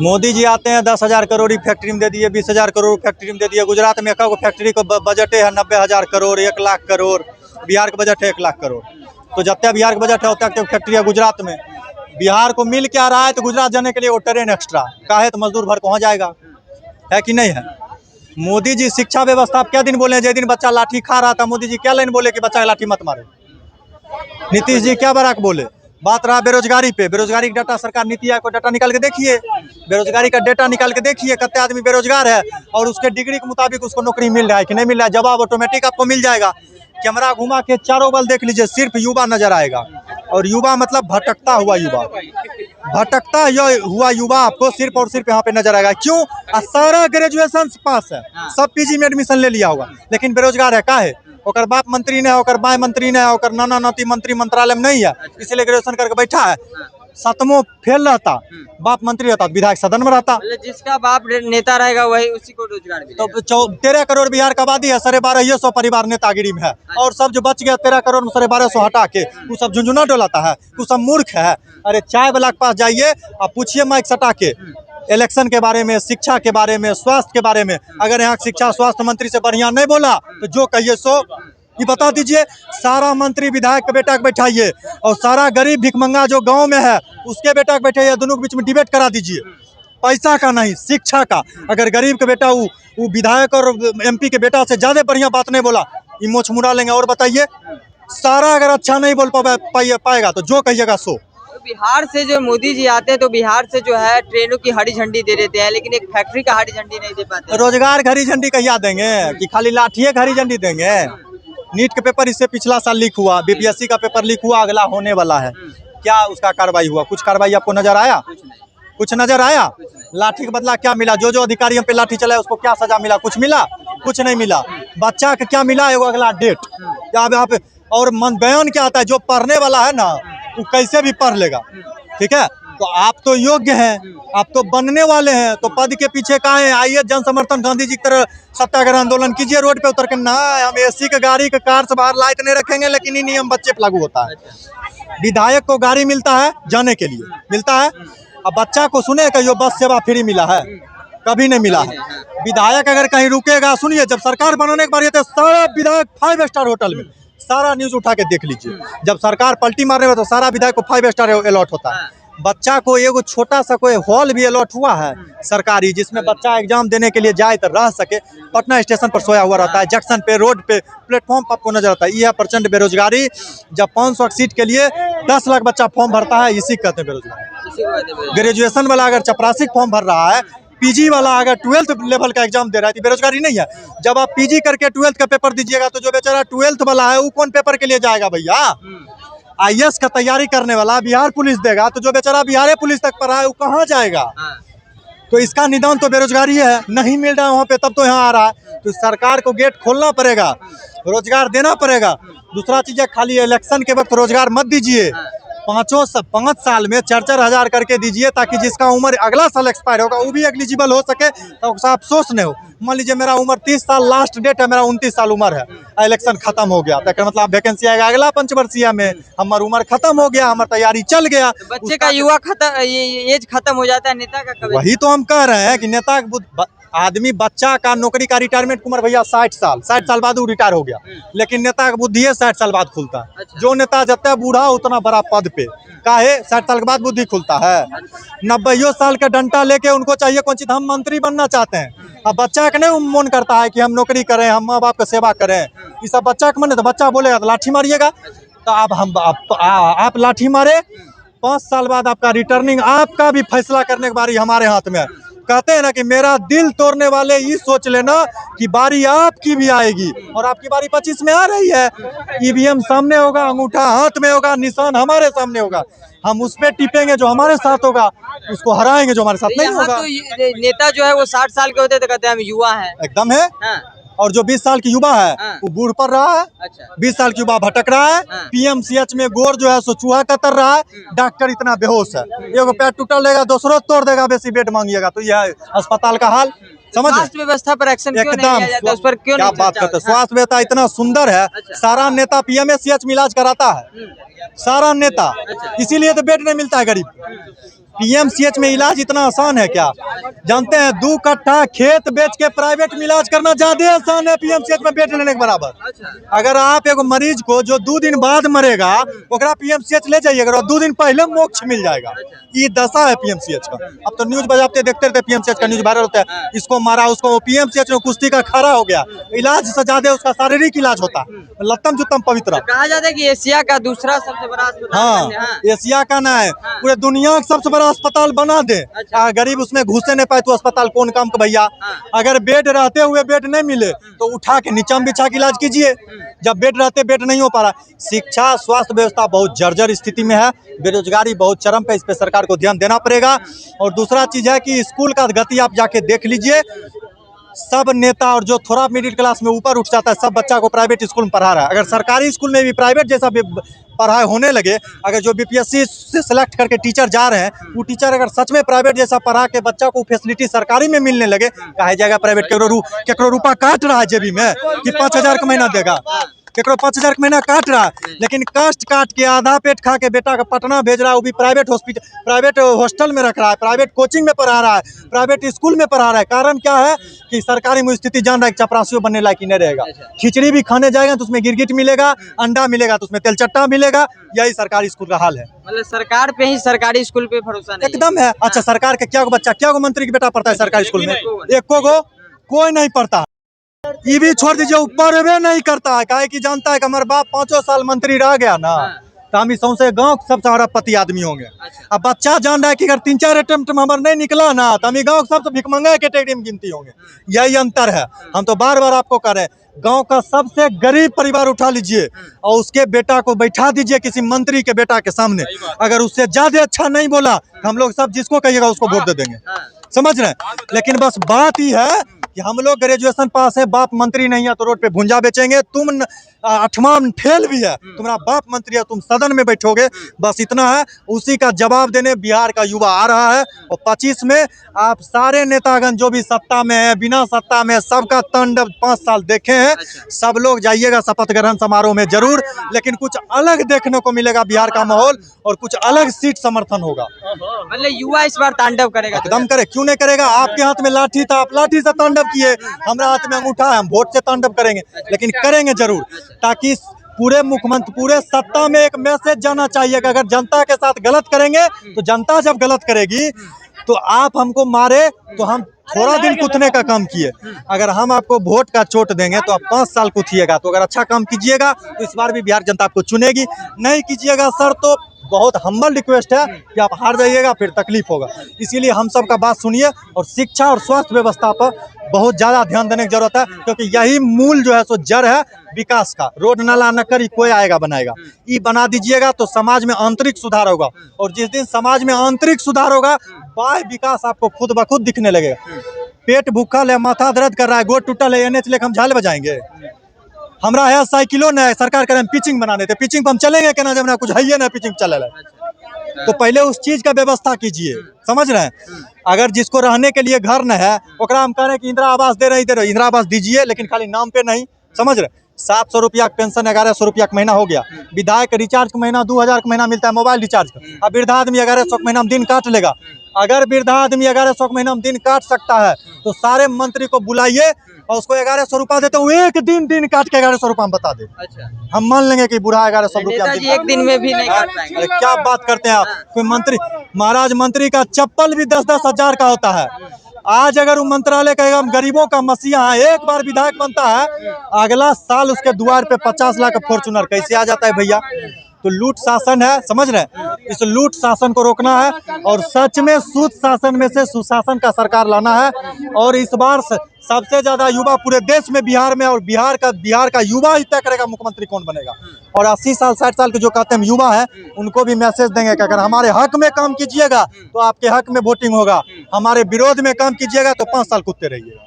मोदी जी आते हैं 10,000 करोड़ फैक्ट्री में दे दिए, 20,000 करोड़ फैक्ट्री में दे दिए। गुजरात में को फैक्ट्री को बजट है 90,000 करोड़, 1 लाख करोड़। बिहार का बजट है 1 लाख करोड़। तो जब तक बिहार का बजट है उतने फैक्ट्री है गुजरात में। बिहार को मिल क्या रहा है तो गुजरात जाने के लिए वो ट्रेन एक्स्ट्रा का है तो मजदूर भर पहुँच जाएगा, है कि नहीं है। मोदी जी शिक्षा व्यवस्था क्या दिन बोले, जिस दिन बच्चा लाठी खा रहा था मोदी जी क्या लाइन बोले कि बच्चा लाठी मत मारो। नीतीश जी क्या बराक बोले। बात रहा बेरोजगारी पे, बेरोजगारी का डाटा सरकार नीति आयोग को डाटा निकाल के देखिए, बेरोजगारी का डाटा निकाल के देखिए कितने आदमी बेरोजगार है और उसके डिग्री के मुताबिक उसको नौकरी मिल रहा है कि नहीं मिल रहा है। जवाब ऑटोमेटिक आपको मिल जाएगा। कैमरा घुमा के चारों बल देख लीजिए, सिर्फ युवा नजर आएगा। और युवा मतलब भटकता हुआ युवा, भटकता हुआ युवा आपको सिर्फ और सिर्फ यहाँ पे नजर आएगा। क्यों? सारा ग्रेजुएशन पास है, सब पीजी में एडमिशन ले लिया होगा, लेकिन बेरोजगार है। का है ओकर बाप मंत्री ने, ओकर बाय मंत्री ने, ओकर नाना नाती मंत्री मंत्रालय में नहीं है, इसलिए ग्रेजुएशन करके बैठा है। 7वां फेल रहता, बाप मंत्री रहता, विधायक सदन में रहता। जिसका बाप नेता रहेगा वही उसी को रोजगार मिलेगा। तो 13 करोड़ बिहार का आबादी है, 1250 परिवार नेतागिरी में है। और सब जो बच गया 13 करोड़ में 1250 हटा के वो सब झुंझुना डोलाता है, वो सब मूर्ख है। अरे चाय वाला के पास जाइए आप पूछिए माइक सटा के इलेक्शन के बारे में, शिक्षा के बारे में, स्वास्थ्य के बारे में। अगर यहाँ शिक्षा स्वास्थ्य मंत्री से बढ़िया नहीं बोला तो जो कहिए सो ये बता दीजिए। सारा मंत्री विधायक के बेटा के बैठाइए और सारा गरीब भिखमंगा जो गांव में है उसके बेटा के बैठाइए, दोनों के बीच में डिबेट करा दीजिए। पैसा का नहीं, शिक्षा का। अगर गरीब के बेटा वो विधायक और एमपी के बेटा से ज्यादा बढ़िया बात नहीं बोला, ये मोछ मुड़ा लेंगे। और बताइए, सारा अगर अच्छा नहीं बोल पाएगा तो जो कहिएगा सो। बिहार से जो मोदी जी आते हैं तो बिहार से जो है ट्रेनों की हरी झंडी दे देते हैं, लेकिन एक फैक्ट्री का हरी झंडी नहीं दे पाते। रोजगार की हरी झंडी कहिया देंगे कि खाली लाठिए की हरी झंडी देंगे। नीट के पेपर इससे पिछला साल लीक हुआ, बीपीएससी का पेपर लीक हुआ, अगला होने वाला है। क्या उसका कार्रवाई हुआ? कुछ कार्रवाई आपको नजर आया? कुछ नजर आया? लाठी के बदला क्या मिला? जो अधिकारियों पे लाठी चलाया उसको क्या सजा मिला? कुछ मिला? कुछ नहीं मिला। बच्चा का क्या मिला? एगो अगला डेट यहाँ पे। और बयान क्या आता है, जो पढ़ने वाला है ना वो कैसे भी पढ़ लेगा, ठीक है। तो आप तो योग्य हैं, आप तो बनने वाले हैं, तो पद के पीछे कहाँ है? आइए जन समर्थन गांधी जी की तरह सत्याग्रह आंदोलन कीजिए, रोड पे उतर के। ना हम एसी के गाड़ी के कार से बाहर लाइट नहीं रखेंगे, लेकिन ये नियम बच्चे पे लागू होता है। विधायक को गाड़ी मिलता है जाने के लिए, मिलता है। अब बच्चा को सुने कि यो बस सेवा फ्री मिला है, कभी नहीं मिला है। विधायक अगर कहीं रुकेगा, सुनिए जब सरकार बनाने के बाद तो सारा विधायक 5 स्टार होटल में, सारा न्यूज उठा के देख लीजिए। जब सरकार पलटी मारने में तो सारा विधायक को 5 स्टार अलॉट होता है। बच्चा को एगो छोटा सा कोई हॉल भी अलॉट हुआ है सरकारी, जिसमें बच्चा एग्जाम देने के लिए जाए तो रह सके। पटना स्टेशन पर सोया हुआ रहता है, जंक्शन पे, रोड पे, प्लेटफॉर्म पर आपको नजर आता है। यह प्रचंड बेरोजगारी। जब 500 सीट के लिए 10 लाख बच्चा फॉर्म भरता है, इसी कहते हैं बेरोजगारी। ग्रेजुएशन वाला अगर चपरासी फॉर्म भर रहा है, पीजी वाला अगर 12th लेवल का एग्जाम दे रहा है तो बेरोजगारी नहीं है। जब आप पीजी करके 12th का पेपर दीजिएगा तो जो बेचारा 12th वाला है वो कौन पेपर के लिए जाएगा भैया? आईएएस का तैयारी करने वाला बिहार पुलिस देगा, तो जो बेचारा बिहार पुलिस तक पढ़ा है वो कहाँ जाएगा? तो इसका निदान तो बेरोजगारी है। नहीं मिल रहा है वहाँ पे, तब तो यहाँ आ रहा है। तो सरकार को गेट खोलना पड़ेगा, रोजगार देना पड़ेगा। दूसरा चीज है, खाली इलेक्शन के वक्त रोजगार मत दीजिए। 5 साल में 4-4 हजार करके दीजिए, ताकि जिसका उम्र अगला साल एक्सपायर होगा वो भी एलिजिबल हो सके, तो अफसोस नहीं हो। मान लीजिए मेरा उम्र 30 साल लास्ट डेट है, मेरा 29 साल उम्र है, इलेक्शन खत्म हो गया तो मतलब वैकेंसी आएगा अगला पंचवर्षीय में, हमारी उम्र खत्म हो गया, हमारी तैयारी चल गया। बच्चे का युवा खत्म, एज खत्म हो जाता है, नेता का कभी। वही तो हम कह रहे हैं कि नेता आदमी, बच्चा का नौकरी का रिटायरमेंट उम्र भैया 60 साल बाद वो रिटायर हो गया, लेकिन नेता का बुद्धि है 60 साल बाद खुलता है। जो नेता जितना बूढ़ा उतना बड़ा पद पे काहे 60 साल के बाद बुद्धि खुलता है। 90 साल का डंडा लेके उनको चाहिए कौन चीज, हम मंत्री बनना चाहते हैं। अब बच्चा का नहीं मन करता है कि हम नौकरी करें, हम माँ बाप का सेवा करें, ये सब बच्चा का मन है। तो बच्चा बोलेगा तो लाठी मारिएगा, तो आप लाठी मारे, 5 साल बाद आपका रिटर्निंग, आपका भी फैसला करने की बारी हमारे हाथ में है। कहते हैं ना कि मेरा दिल तोड़ने वाले ये सोच लेना कि बारी आपकी भी आएगी, और आपकी बारी 25 में आ रही है। ईवीएम सामने होगा, अंगूठा हाथ में होगा, निशान हमारे सामने होगा, हम उस पे टिपेंगे, जो हमारे साथ होगा उसको हराएंगे, जो हमारे साथ नहीं होगा। तो नेता जो है वो 60 साल के होते तो कहते हैं हम युवा हैं। एकदम है। और जो 20 साल की युवा है वो बूढ़ पड़ रहा है। 20 साल की युवा भटक रहा है। पीएमसीएच में गोर जो है सो चूहा कतर रहा है, डॉक्टर इतना बेहोश है, एगो पैर टूटल रहेगा दूसरों तोड़ देगा, बेसी बेड मांगिएगा। तो यह अस्पताल का हाल समझ। स्वास्थ्य व्यवस्था पर एक्शन क्यों नहीं लिया जाता, उस पर क्यों क्या बात करते हैं? स्वास्थ्य व्यवस्था इतना सुंदर है, सारा नेता पीएमसीएच में इलाज कराता है, सारा नेता। इसीलिए तो बेड नहीं मिलता है गरीब। पीएमसीएच में इलाज इतना आसान है क्या? जानते हैं 2 कट्ठा खेत बेच के प्राइवेट में इलाज करना ज्यादा आसान है पीएमसीएच में बेड लेने के बराबर। अगर आप एगो मरीज को जो 2 दिन बाद मरेगा ओकरा पीएमसीएच ले जाइएगा और 2 दिन पहले मोक्ष मिल जाएगा। ये दशा है पीएमसीएच का। अब तो न्यूज बजाते देखते रहते, पीएमसीएच का न्यूज वायरल होता है, इसको मारा उसको, पीएमसीएच में कुश्ती का खड़ा हो गया। इलाज से ज्यादा उसका शारीरिक इलाज होता है, लत्तम जुत्तम पवित्र। कहा जाता है कि एशिया का दूसरा सबसे बड़ा अस्पताल हाँ, एशिया का ना है, पूरे दुनिया का सबसे बड़ा अस्पताल बना दे। गरीब उसमें घुसे नहीं पाए तो अस्पताल कौन काम का भैया। अगर बेड रहते हुए बेड नहीं मिले तो उठा के नीचा में बिछा के इलाज कीजिए। जब बेड रहते बेड नहीं हो पा रहा। शिक्षा स्वास्थ्य व्यवस्था बहुत जर्जर स्थिति में है, बेरोजगारी बहुत चरम पे, इस पे सरकार को ध्यान देना पड़ेगा। और दूसरा चीज है कि स्कूल का गति आप जाके देख लीजिए, सब नेता और जो थोड़ा मिडिल क्लास में ऊपर उठ जाता है सब बच्चा को प्राइवेट स्कूल में पढ़ा रहा है। अगर सरकारी स्कूल में भी प्राइवेट जैसा पढ़ाई होने लगे, अगर जो बीपीएससी से सिलेक्ट करके टीचर जा रहे हैं वो टीचर अगर सच में प्राइवेट जैसा पढ़ा के बच्चा को फैसिलिटी सरकारी में मिलने लगे, कहा जाएगा प्राइवेट केकरो रुपया काट रहा है जेबी में कि 5,000 का महीना देगा, केकरो 5,000 का महीना काट रहा है, लेकिन कष्ट काट के आधा पेट खा के बेटा का पटना भेज रहा है, वो भी प्राइवेट हॉस्पिटल, प्राइवेट हॉस्टल में रख रहा है, प्राइवेट कोचिंग में पढ़ा रहा है, प्राइवेट स्कूल में पढ़ा रहा है। कारण क्या है कि सरकारी में स्थिति जान रहा है, चपरासियों बनने लायक ही नहीं रहेगा। खिचड़ी भी खाने जाएगा तो उसमें गिरगिट मिलेगा, अंडा मिलेगा तो उसमें तेलचट्टा मिलेगा। यही सरकारी स्कूल का हाल है। मतलब सरकार पे ही, सरकारी स्कूल पे भरोसा नहीं एकदम है। अच्छा, सरकार के क्या बच्चा, क्या मंत्री का बेटा पढ़ता है सरकारी स्कूल में? एको गो कोई नहीं पढ़ता। ये भी छोड़ दीजिए, ऊपर भी नहीं करता है, काहे कि जानता है कि हमारे बाप 5 साल मंत्री रह गया ना, तो हम सौंसे गाँव सबसे अरबपति आदमी होंगे। अब बच्चा जान रहा है कि अगर 3-4 अटेम्प्ट में हमारा नहीं निकला ना तो हम गाँव सबसे भिखमंगा कैटेगरी में गिनती होंगे। यही अंतर है। हम तो बार बार आपको कह रहे हैं, गांव का सबसे गरीब परिवार उठा लीजिए और उसके बेटा को बैठा दीजिए किसी मंत्री के बेटा के सामने, अगर उससे ज्यादा अच्छा नहीं बोला हम लोग सब जिसको कहिएगा उसको वोट दे देंगे। समझ रहे हैं? लेकिन बस बात ही है कि हम लोग ग्रेजुएशन पास है, बाप मंत्री नहीं है तो रोड पे भुंजा बेचेंगे। तुम 8वां फेल भी है, तुम्हारा बाप मंत्री है, तुम सदन में बैठोगे। बस इतना है। उसी का जवाब देने बिहार का युवा आ रहा है। और 25 में आप सारे नेतागण जो भी सत्ता में है, बिना सत्ता में, सबका तांडव 5 साल देखे हैं। सब लोग जाइएगा शपथ ग्रहण समारोह में जरूर, लेकिन कुछ अलग देखने को मिलेगा बिहार का माहौल और कुछ अलग सीट समर्थन होगा। मतलब युवा इस बार तांडव करेगा। एकदम करे, क्यों नहीं करेगा? आपके हाथ में लाठी था, आप लाठी से तांडव किए, हमारा हाथ में अंगूठा है, हम वोट से तांडव करेंगे, लेकिन करेंगे जरूर, ताकि पूरे मुख्यमंत्री, पूरे सत्ता में एक मैसेज जाना चाहिए कि अगर जनता के साथ गलत करेंगे तो जनता जब गलत करेगी तो आप हमको मारे तो हम थोड़ा दिन कुतने का काम किए, अगर हम आपको वोट का चोट देंगे तो आप 5 साल कुथिएगा। तो अगर अच्छा काम कीजिएगा तो इस बार भी बिहार जनता आपको चुनेगी। नहीं कीजिएगा सर तो बहुत हम्बल रिक्वेस्ट है कि आप हार जाइएगा, फिर तकलीफ होगा। इसीलिए हम सब का बात सुनिए और शिक्षा और स्वास्थ्य व्यवस्था पर बहुत ज़्यादा ध्यान देने की जरूरत है, क्योंकि यही मूल जो है सो जड़ है विकास का। रोड नाला नक्करी कोई आएगा बनाएगा, ये बना दीजिएगा तो समाज में आंतरिक सुधार होगा। और जिस दिन समाज में आंतरिक सुधार होगा, बाह्य विकास आपको खुद ब खुद दिखने लगेगा। पेट भूखल है, माथा दर्द कर रहा है, गोड़ टूटल है, NH लेकर हम झाल बजाएंगे? हमरा है साइकिलो न है, सरकार करें पिचिंग बना देते, पिचिंग पर हम चलेंगे केना जब ना कुछ है ना पिचिंग चले। तो पहले उस चीज का व्यवस्था कीजिए। समझ रहे हैं? अगर जिसको रहने के लिए घर न है ओकरा हम कह रहे हैं कि इंदिरा आवास दे रहे हैं, इंदिरा आवास दीजिए, लेकिन खाली नाम पे नहीं। समझ रहे? 700 रुपया पेंशन 1100 रुपया का महीना हो गया। विधायक रिचार्ज का महीना 2000 का महीना मिलता है मोबाइल रिचार्ज का। अब वृद्धा आदमी 1100 का महीना में दिन काट लेगा। अगर वृद्धा आदमी 1100 का महीना में दिन काट सकता है तो सारे मंत्री को बुलाइए और उसको 1100 रुपया देते हुए एक दिन काट के 1100 रुपया हम बता दे। हम मान लेंगे कि बुढ़ा 1100 रुपया एक दिन में भी नहीं काट पाएंगे। अरे क्या बात करते हैं आप? कोई मंत्री, महाराज मंत्री का चप्पल भी 10-10 हजार का होता है। आज अगर वो मंत्रालय कहेगा हम गरीबों का मसीहा है, एक बार विधायक बनता है, अगला साल उसके द्वार पे 50 लाख का फॉर्चूनर कैसे आ जाता है भैया? तो लूट शासन है। समझ रहे हैं? इस लूट शासन को रोकना है और सच में सुध शासन में से सुशासन का सरकार लाना है। और इस बार सबसे ज्यादा युवा पूरे देश में बिहार में, और बिहार का युवा ही तय करेगा मुख्यमंत्री कौन बनेगा। और 80 साल 60 साल के जो कहते हैं युवा है, उनको भी मैसेज देंगे कि अगर हमारे हक में काम कीजिएगा तो आपके हक में वोटिंग होगा, हमारे विरोध में काम कीजिएगा तो 5 साल कुत्ते रहिएगा।